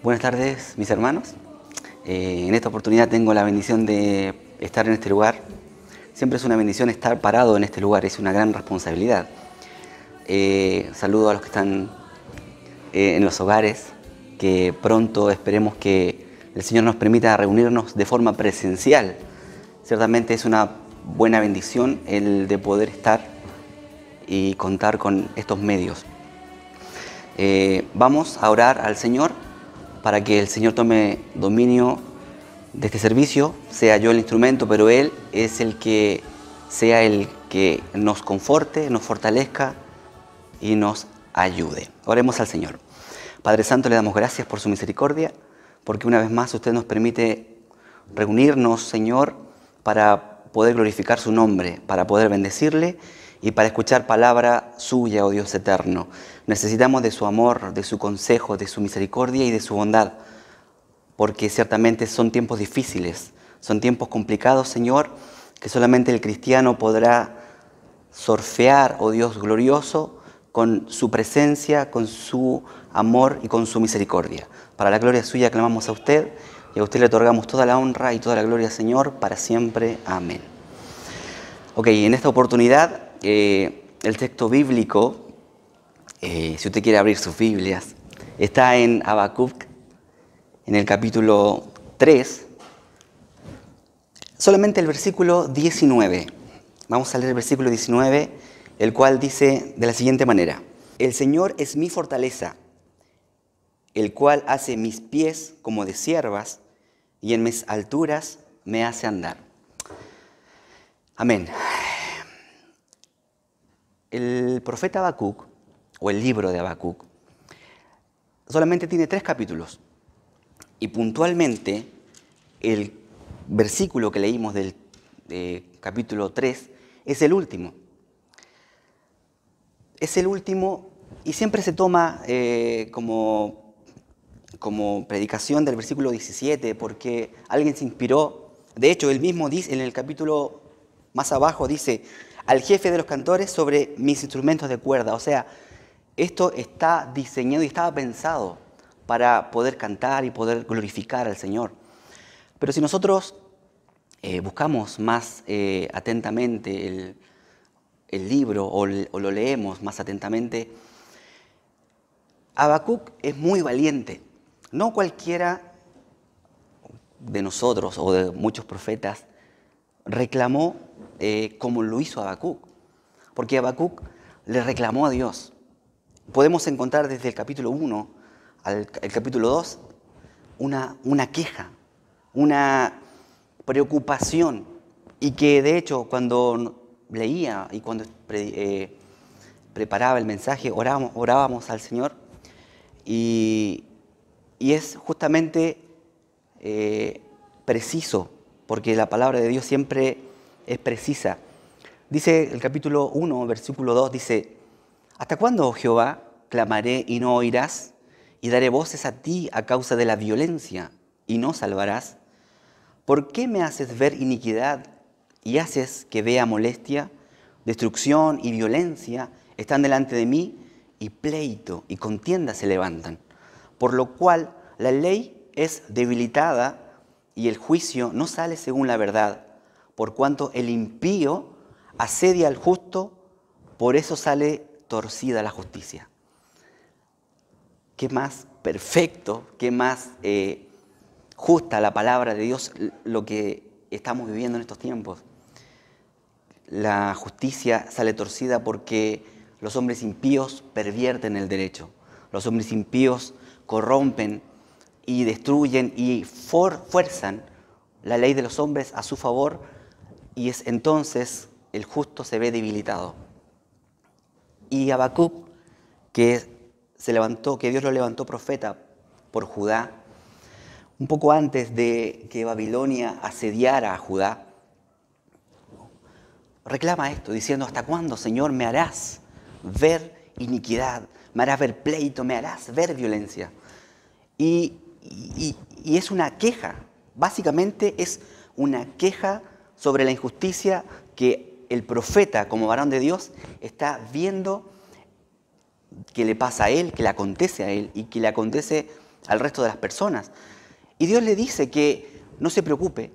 Buenas tardes, mis hermanos. En esta oportunidad tengo la bendición de estar en este lugar. Siempre es una bendición estar parado en este lugar, es una gran responsabilidad. Saludo a los que están en los hogares, que pronto esperemos que el Señor nos permita reunirnos de forma presencial. Ciertamente es una buena bendición el de poder estar y contar con estos medios. Vamos a orar al Señor para que el Señor tome dominio de este servicio, sea yo el instrumento, pero Él es el que sea el que nos conforte, nos fortalezca y nos ayude. Oremos al Señor. Padre Santo, le damos gracias por su misericordia, porque una vez más usted nos permite reunirnos, Señor, para poder glorificar su nombre, para poder bendecirle y para escuchar palabra suya, oh Dios eterno. Necesitamos de su amor, de su consejo, de su misericordia y de su bondad, porque ciertamente son tiempos difíciles, son tiempos complicados, Señor, que solamente el cristiano podrá surfear, oh Dios glorioso, con su presencia, con su amor y con su misericordia. Para la gloria suya clamamos a usted y a usted le otorgamos toda la honra y toda la gloria, Señor, para siempre. Amén. Ok, en esta oportunidad el texto bíblico, si usted quiere abrir sus Biblias, está en Habacuc, en el capítulo 3, solamente el versículo 19. Vamos a leer el versículo 19, el cual dice de la siguiente manera: El Señor es mi fortaleza, el cual hace mis pies como de ciervas y en mis alturas me hace andar. Amén. El profeta Habacuc, o el libro de Habacuc, solamente tiene 3 capítulos. Y puntualmente, el versículo que leímos del capítulo 3 es el último. Es el último y siempre se toma como predicación del versículo 17 porque alguien se inspiró. De hecho, él mismo dice en el capítulo más abajo, dice: al jefe de los cantores sobre mis instrumentos de cuerda. O sea, esto está diseñado y estaba pensado para poder cantar y poder glorificar al Señor. Pero si nosotros buscamos más atentamente el libro o lo leemos más atentamente, Habacuc es muy valiente. No cualquiera de nosotros o de muchos profetas reclamó como lo hizo Habacuc, porque Habacuc le reclamó a Dios. Podemos encontrar desde el capítulo 1 al capítulo 2 una queja, una preocupación, y que de hecho cuando leía y cuando preparaba el mensaje orábamos al Señor, y es justamente preciso, porque la palabra de Dios siempre es precisa. Dice el capítulo 1, versículo 2, dice: ¿hasta cuándo, oh Jehová, clamaré y no oirás? Y daré voces a ti a causa de la violencia, y no salvarás. ¿Por qué me haces ver iniquidad y haces que vea molestia? Destrucción y violencia están delante de mí, y pleito y contienda se levantan. Por lo cual la ley es debilitada y el juicio no sale según la verdad. Por cuanto el impío asedia al justo, por eso sale torcida la justicia. Qué más perfecto, qué más justa la palabra de Dios, lo que estamos viviendo en estos tiempos. La justicia sale torcida porque los hombres impíos pervierten el derecho. Los hombres impíos corrompen y destruyen y fuerzan la ley de los hombres a su favor, y es entonces el justo se ve debilitado. Y Habacuc, que Dios lo levantó profeta por Judá, un poco antes de que Babilonia asediara a Judá, reclama esto, diciendo: ¿hasta cuándo, Señor, me harás ver iniquidad? Me harás ver pleito, me harás ver violencia. Y es una queja, básicamente es una queja sobre la injusticia que el profeta, como varón de Dios, está viendo que le pasa a él, que le acontece a él y que le acontece al resto de las personas. Y Dios le dice que no se preocupe,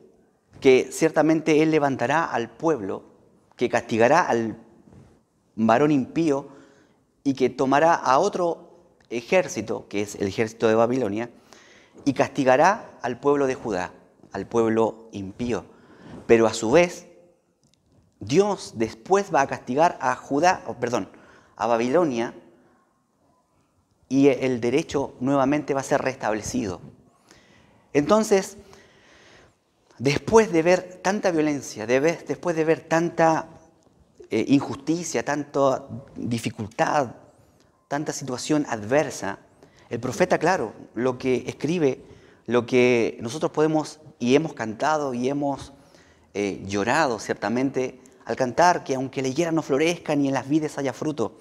que ciertamente Él levantará al pueblo, que castigará al varón impío y que tomará a otro ejército, que es el ejército de Babilonia, y castigará al pueblo de Judá, al pueblo impío. Pero a su vez, Dios después va a castigar a a Babilonia, y el derecho nuevamente va a ser restablecido. Entonces, después de ver tanta violencia, después de ver tanta injusticia, tanta dificultad, tanta situación adversa, el profeta, claro, lo que escribe, lo que nosotros podemos y hemos cantado y hemos llorado ciertamente al cantar que aunque la higuera no florezca ni en las vides haya fruto,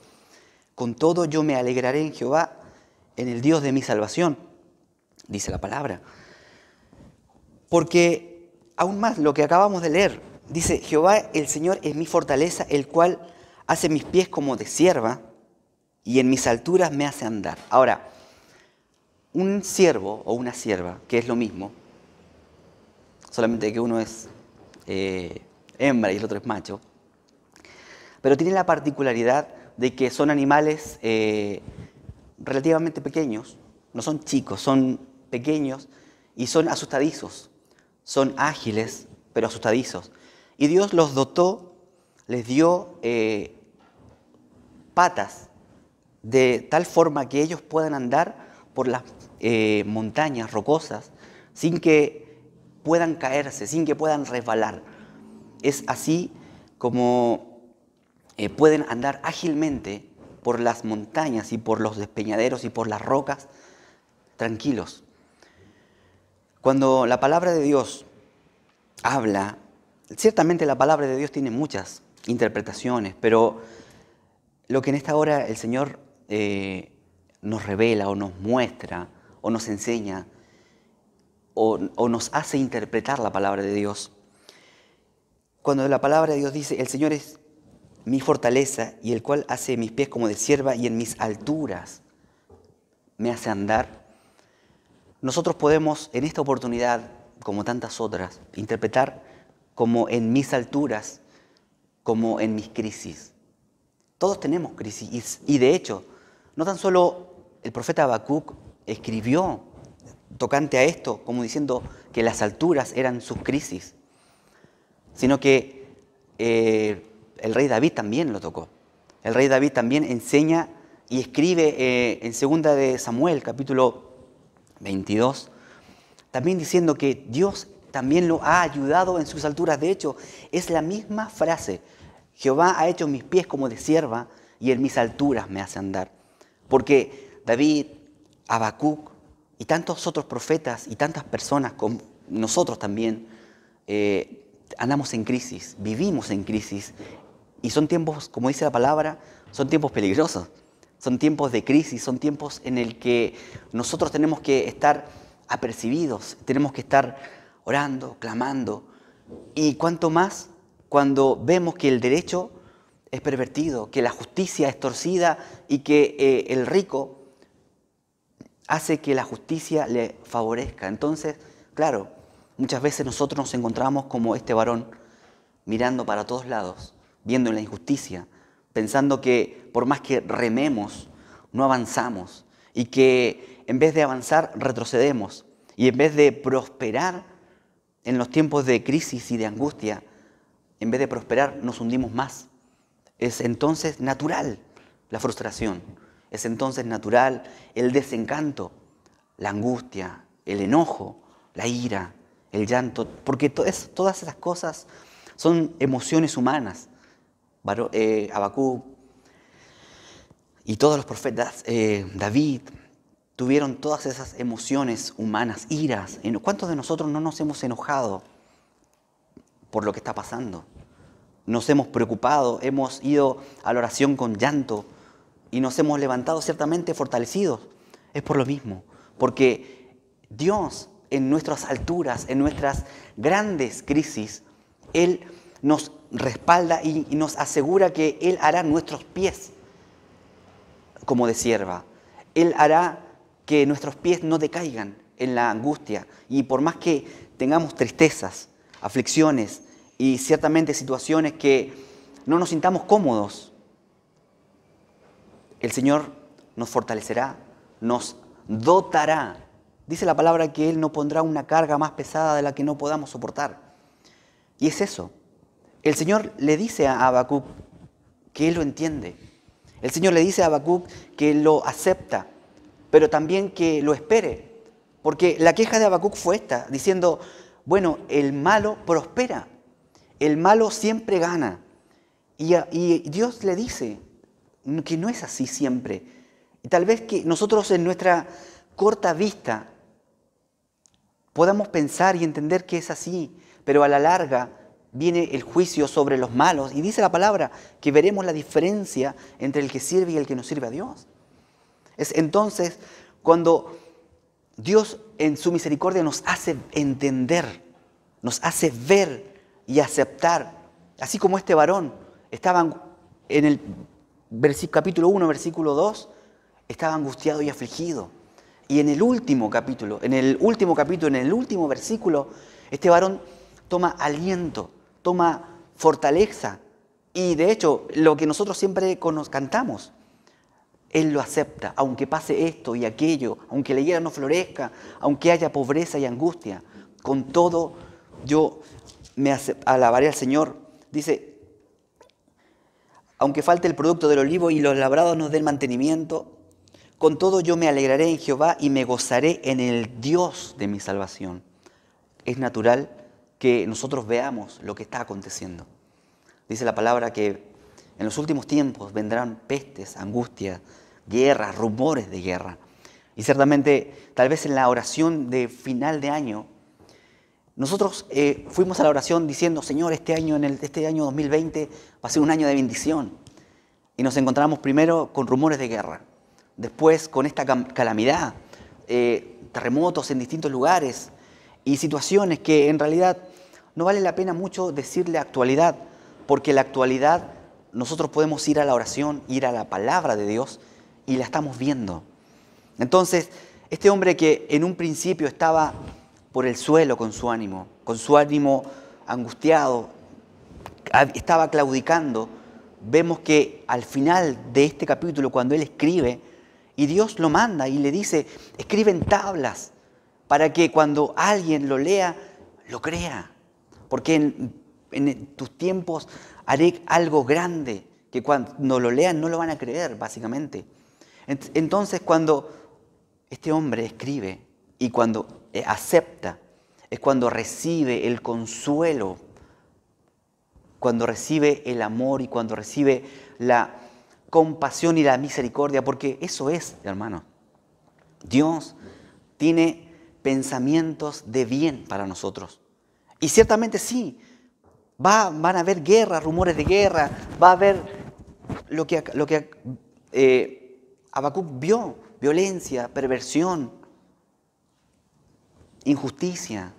con todo yo me alegraré en Jehová, en el Dios de mi salvación, dice la palabra. Porque aún más lo que acabamos de leer, dice, Jehová el Señor es mi fortaleza, el cual hace mis pies como de sierva y en mis alturas me hace andar. Ahora, un siervo o una sierva, que es lo mismo, solamente que uno es hembra y el otro es macho, pero tiene la particularidad de que son animales relativamente pequeños, no son chicos, son pequeños y son asustadizos, son ágiles, pero asustadizos. Y Dios los dotó, les dio patas, de tal forma que ellos puedan andar por las montañas rocosas sin que puedan caerse, sin que puedan resbalar. Es así como pueden andar ágilmente por las montañas y por los despeñaderos y por las rocas, tranquilos. Cuando la palabra de Dios habla, ciertamente la palabra de Dios tiene muchas interpretaciones, pero lo que en esta hora el Señor nos revela o nos muestra o nos enseña o nos hace interpretar la palabra de Dios. Cuando la palabra de Dios dice, el Señor es mi fortaleza y el cual hace mis pies como de sierva y en mis alturas me hace andar, nosotros podemos en esta oportunidad, como tantas otras, interpretar como en mis alturas, como en mis crisis. Todos tenemos crisis y de hecho, no tan solo el profeta Habacuc escribió tocante a esto, como diciendo que las alturas eran sus crisis, sino que el rey David también lo tocó. El rey David también enseña y escribe en 2 de Samuel, capítulo 22, también diciendo que Dios también lo ha ayudado en sus alturas. De hecho, es la misma frase. Jehová ha hecho mis pies como de sierva y en mis alturas me hace andar. Porque David, Habacuc y tantos otros profetas y tantas personas como nosotros también andamos en crisis, vivimos en crisis. Y son tiempos, como dice la palabra, son tiempos peligrosos. Son tiempos de crisis, son tiempos en el que nosotros tenemos que estar apercibidos, tenemos que estar orando, clamando. Y cuanto más cuando vemos que el derecho es pervertido, que la justicia es torcida y que el rico hace que la justicia le favorezca. Entonces, claro, muchas veces nosotros nos encontramos como este varón mirando para todos lados, viendo la injusticia, pensando que por más que rememos, no avanzamos y que en vez de avanzar, retrocedemos y en vez de prosperar en los tiempos de crisis y de angustia, en vez de prosperar, nos hundimos más. Es entonces natural la frustración, es entonces natural el desencanto, la angustia, el enojo, la ira, el llanto, porque todas esas cosas son emociones humanas. Habacuc y todos los profetas, David, tuvieron todas esas emociones humanas, iras. ¿Cuántos de nosotros no nos hemos enojado por lo que está pasando? Nos hemos preocupado, hemos ido a la oración con llanto y nos hemos levantado ciertamente fortalecidos. Es por lo mismo, porque Dios en nuestras alturas, en nuestras grandes crisis, Él nos respalda y nos asegura que Él hará nuestros pies como de sierva. Él hará que nuestros pies no decaigan en la angustia y por más que tengamos tristezas, aflicciones y ciertamente situaciones que no nos sintamos cómodos, el Señor nos fortalecerá, nos dotará. Dice la palabra que Él no pondrá una carga más pesada de la que no podamos soportar. Y es eso. El Señor le dice a Habacuc que Él lo entiende. El Señor le dice a Habacuc que lo acepta, pero también que lo espere. Porque la queja de Habacuc fue esta, diciendo, bueno, el malo prospera, el malo siempre gana. Y Dios le dice que no es así siempre. Y tal vez que nosotros en nuestra corta vista podamos pensar y entender que es así, pero a la larga viene el juicio sobre los malos. Y dice la palabra que veremos la diferencia entre el que sirve y el que no sirve a Dios. Es entonces cuando Dios en su misericordia nos hace entender, nos hace ver y aceptar, así como este varón estaba en el capítulo 1, versículo 2, estaba angustiado y afligido. Y en el último capítulo, en el último versículo, este varón toma aliento, toma fortaleza. Y de hecho, lo que nosotros siempre cantamos, Él lo acepta, aunque pase esto y aquello, aunque la higuera no florezca, aunque haya pobreza y angustia. Con todo, yo me alabaré al Señor. Dice, aunque falte el producto del olivo y los labrados nos den mantenimiento, con todo yo me alegraré en Jehová y me gozaré en el Dios de mi salvación. Es natural que nosotros veamos lo que está aconteciendo. Dice la palabra que en los últimos tiempos vendrán pestes, angustias, guerras, rumores de guerra. Y ciertamente, tal vez en la oración de final de año, nosotros fuimos a la oración diciendo, Señor, este año 2020 va a ser un año de bendición. Y nos encontramos primero con rumores de guerra, después con esta calamidad, terremotos en distintos lugares y situaciones que en realidad no vale la pena mucho decirle actualidad, porque la actualidad nosotros podemos ir a la oración, ir a la palabra de Dios y la estamos viendo. Entonces, este hombre que en un principio estaba por el suelo con su ánimo angustiado, estaba claudicando, vemos que al final de este capítulo, cuando él escribe, y Dios lo manda y le dice, escribe en tablas, para que cuando alguien lo lea, lo crea. Porque en tus tiempos haré algo grande, que cuando lo lean no lo van a creer, básicamente. Entonces, cuando este hombre escribe y cuando acepta, es cuando recibe el consuelo, cuando recibe el amor y cuando recibe la compasión y la misericordia, porque eso es, hermano. Dios tiene pensamientos de bien para nosotros. Y ciertamente sí, van a haber guerras, rumores de guerra, va a haber lo que Habacuc vio, violencia, perversión, injusticia,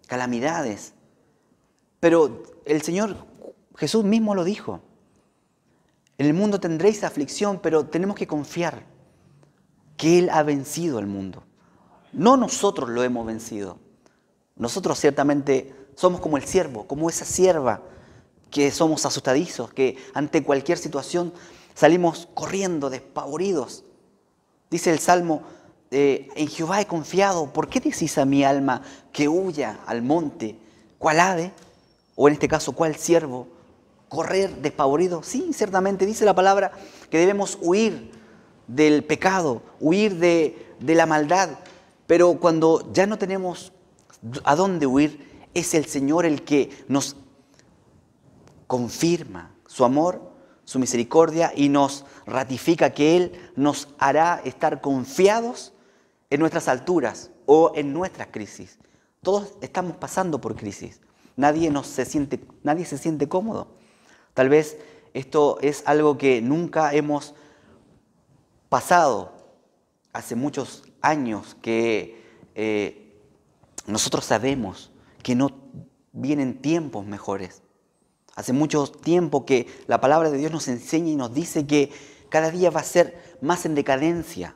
calamidades. Pero el Señor Jesús mismo lo dijo. En el mundo tendréis aflicción, pero tenemos que confiar que Él ha vencido al mundo. No nosotros lo hemos vencido. Nosotros ciertamente somos como el siervo, como esa sierva, que somos asustadizos, que ante cualquier situación salimos corriendo, despavoridos. Dice el Salmo, en Jehová he confiado, ¿por qué decís a mi alma que huya al monte? ¿Cuál ave? O en este caso, ¿cuál siervo? ¿Correr despavorido? Sí, ciertamente dice la palabra que debemos huir del pecado, huir de la maldad. Pero cuando ya no tenemos a dónde huir, es el Señor el que nos confirma su amor, su misericordia y nos ratifica que Él nos hará estar confiados en nuestras alturas o en nuestras crisis. Todos estamos pasando por crisis. Nadie se siente cómodo. Tal vez esto es algo que nunca hemos pasado. Hace muchos años que nosotros sabemos que no vienen tiempos mejores. Hace mucho tiempo que la palabra de Dios nos enseña y nos dice que cada día va a ser más en decadencia.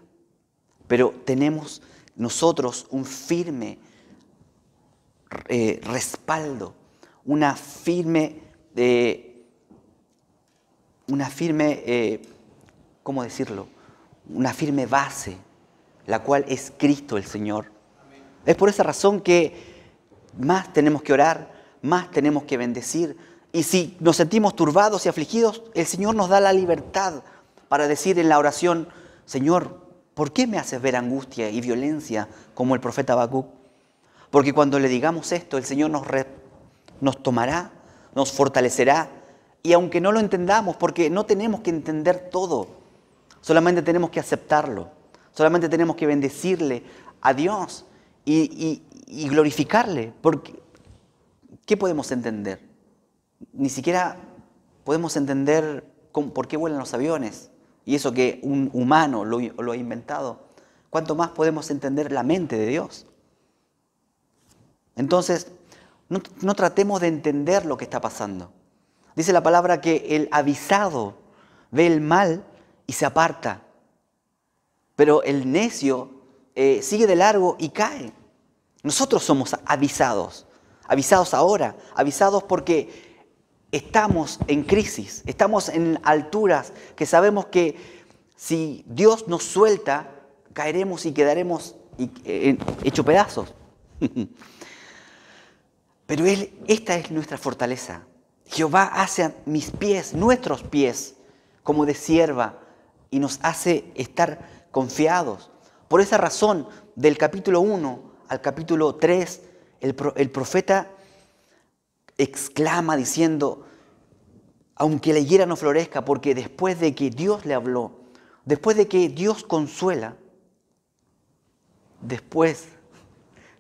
pero tenemos nosotros un firme respaldo, una firme, ¿cómo decirlo? Una firme base, la cual es Cristo el Señor. Amén. Es por esa razón que más tenemos que orar, más tenemos que bendecir. Y si nos sentimos turbados y afligidos, el Señor nos da la libertad para decir en la oración: Señor, ¿por qué me haces ver angustia y violencia como el profeta Habacuc? Porque cuando le digamos esto, el Señor nos tomará, nos fortalecerá. Y aunque no lo entendamos, porque no tenemos que entender todo, solamente tenemos que aceptarlo, solamente tenemos que bendecirle a Dios y glorificarle. Porque, ¿qué podemos entender? Ni siquiera podemos entender por qué vuelan los aviones, y eso que un humano lo ha inventado. ¿Cuánto más podemos entender la mente de Dios? Entonces, no tratemos de entender lo que está pasando. Dice la palabra que el avisado ve el mal y se aparta, pero el necio sigue de largo y cae. Nosotros somos avisados ahora, avisados porque estamos en crisis, estamos en alturas que sabemos que si Dios nos suelta, caeremos y quedaremos hechos pedazos. Pero esta es nuestra fortaleza. Jehová hace a mis pies, nuestros pies, como de sierva, y nos hace estar confiados. Por esa razón, del capítulo 1 al capítulo 3, el profeta exclama diciendo: aunque la higuera no florezca, porque después de que Dios le habló, después de que Dios consuela, después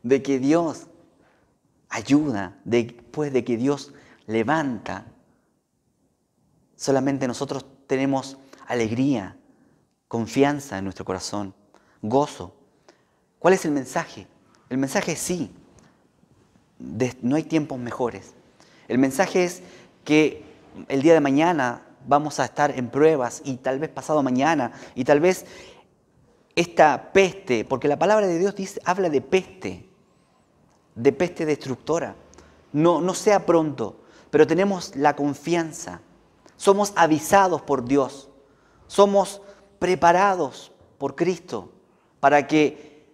de que Dios ayuda, después de que Dios levanta, solamente nosotros tenemos alegría, confianza en nuestro corazón, gozo. ¿Cuál es el mensaje? El mensaje es sí, no hay tiempos mejores. El mensaje es que el día de mañana vamos a estar en pruebas, y tal vez pasado mañana, y tal vez esta peste, porque la palabra de Dios habla de peste destructora. No sea pronto, pero tenemos la confianza. Somos avisados por Dios. Somos preparados por Cristo para que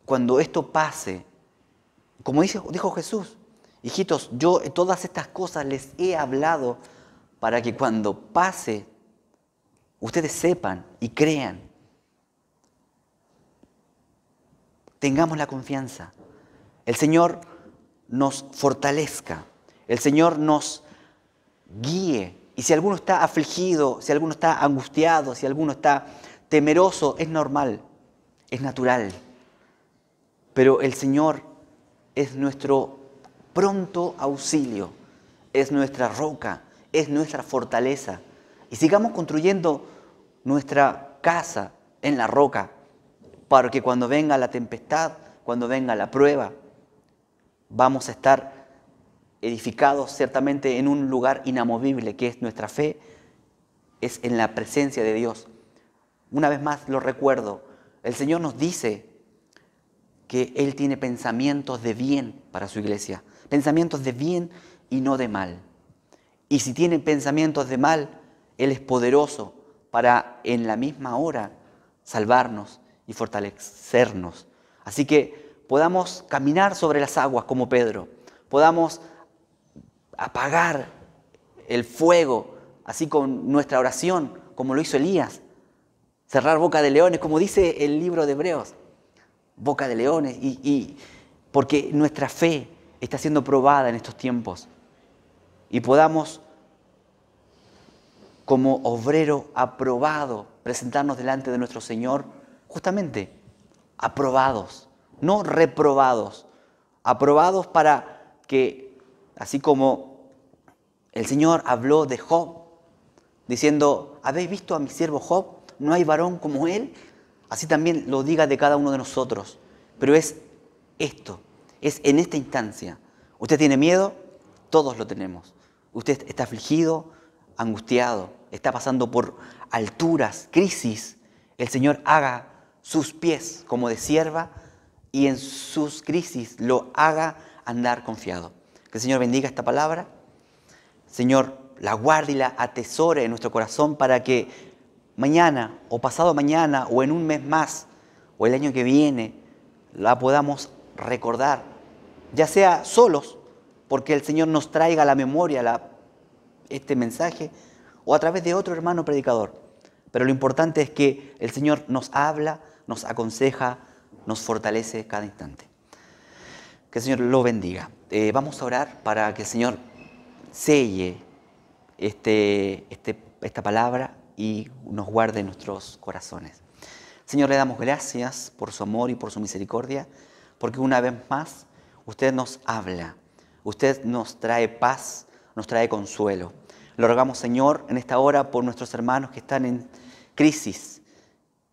cuando esto pase, como dijo Jesús: hijitos, yo todas estas cosas les he hablado para que cuando pase, ustedes sepan y crean. Tengamos la confianza. El Señor nos fortalezca. El Señor nos guíe. Y si alguno está afligido, si alguno está angustiado, si alguno está temeroso, es normal, es natural. Pero el Señor es nuestro pronto auxilio, es nuestra roca, es nuestra fortaleza. Y sigamos construyendo nuestra casa en la roca, para que cuando venga la tempestad, cuando venga la prueba, vamos a estar edificados ciertamente en un lugar inamovible, que es nuestra fe, es en la presencia de Dios. Una vez más lo recuerdo, el Señor nos dice que Él tiene pensamientos de bien para su iglesia, pensamientos de bien y no de mal. Y si tiene pensamientos de mal, Él es poderoso para en la misma hora salvarnos y fortalecernos. Así que podamos caminar sobre las aguas como Pedro, podamos apagar el fuego, así con nuestra oración, como lo hizo Elías, cerrar boca de leones, como dice el libro de Hebreos, boca de leones, y porque nuestra fe está siendo probada en estos tiempos, y podamos, como obrero aprobado, presentarnos delante de nuestro Señor, justamente aprobados, no reprobados, aprobados para que, así como el Señor habló de Job, diciendo: ¿habéis visto a mi siervo Job? No hay varón como él. Así también lo diga de cada uno de nosotros. Pero es esto, es en esta instancia. ¿Usted tiene miedo? Todos lo tenemos. Usted está afligido, angustiado, está pasando por alturas, crisis. El Señor haga sus pies como de sierva y en sus crisis lo haga andar confiado. Que el Señor bendiga esta palabra. Señor, la guarde y la atesore en nuestro corazón para que mañana o pasado mañana o en un mes más o el año que viene la podamos recordar, ya sea solos, porque el Señor nos traiga a la memoria este mensaje, o a través de otro hermano predicador. Pero lo importante es que el Señor nos habla, nos aconseja, nos fortalece cada instante. Que el Señor lo bendiga. Vamos a orar para que el Señor selle esta palabra y nos guarde en nuestros corazones. Señor, le damos gracias por su amor y por su misericordia, porque una vez más usted nos habla, usted nos trae paz, nos trae consuelo. Lo rogamos, Señor, en esta hora por nuestros hermanos que están en crisis,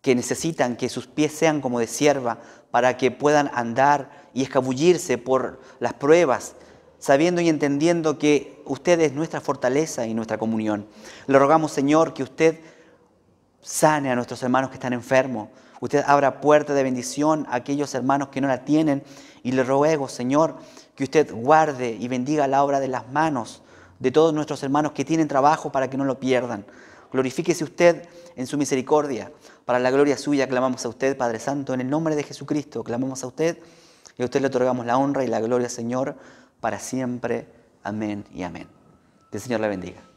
que necesitan que sus pies sean como de sierva para que puedan andar y escabullirse por las pruebas, sabiendo y entendiendo que usted es nuestra fortaleza y nuestra comunión. Le rogamos, Señor, que usted sane a nuestros hermanos que están enfermos. Usted abra puertas de bendición a aquellos hermanos que no la tienen. Y le ruego, Señor, que usted guarde y bendiga la obra de las manos de todos nuestros hermanos que tienen trabajo para que no lo pierdan. Glorifíquese usted en su misericordia. Para la gloria suya clamamos a usted, Padre Santo, en el nombre de Jesucristo. Clamamos a usted y a usted le otorgamos la honra y la gloria, Señor, para siempre. Amén y amén. Que el Señor le bendiga.